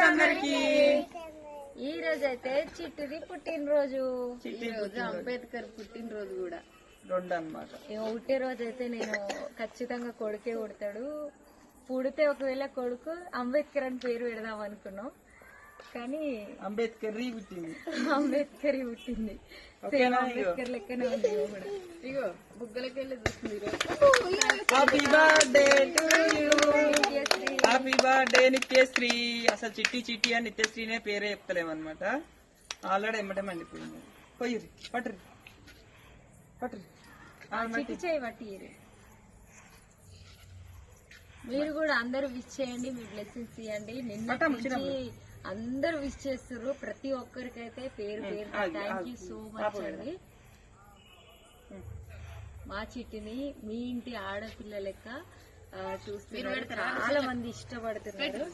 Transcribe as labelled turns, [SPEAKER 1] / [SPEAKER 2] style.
[SPEAKER 1] అందరికి.
[SPEAKER 2] ఈ రోజు అయితే చిట్టుది పుట్టినరోజు.
[SPEAKER 3] అంబేద్కర్ పుట్టినరోజు కూడా
[SPEAKER 1] 2 అన్నమాట.
[SPEAKER 2] పుట్టే రోజు అయితే నేను ఖచ్చితంగా కొడుకే పుడతాడు. పుడితే ఒకవేళ కొడుకు అంబేద్కర్ అని పేరు పెడదాం అనుకున్నాం, కానీ
[SPEAKER 1] అంబేద్కర్ పుట్టింది.
[SPEAKER 2] అంబేద్కర్ పుట్టింది. అంబేద్కర్ లెక్కనే ఉంది కూడా.
[SPEAKER 3] ఇగో బుగ్గలకి వెళ్ళి చూస్తుంది.
[SPEAKER 1] Happy birthday to you. Happy birthday Nithyasree. అసలు చిట్టి అని నిత్యశ్రీనే పేరే చెప్తలేమన్నమాట. ఆల్రెడీ ఎమ్మటే మండిపోయింది. పోయిరి పట్టురి
[SPEAKER 2] చిట్టి చేయి పట్టి. మీరు కూడా అందరూ విష్ చేయండి, మీ బ్లెస్సింగ్స్ ఇవ్వండి. నిన్న అందరూ విష్ చేస్తారు. ప్రతి ఒక్కరికైతే పేరు థ్యాంక్ యూ సో మచ్ అండి. మా చిట్టిని మీ ఇంటి ఆడపిల్ల లెక్క చూస్తున్నారు, చాలా మంది ఇష్టపడుతున్నారు.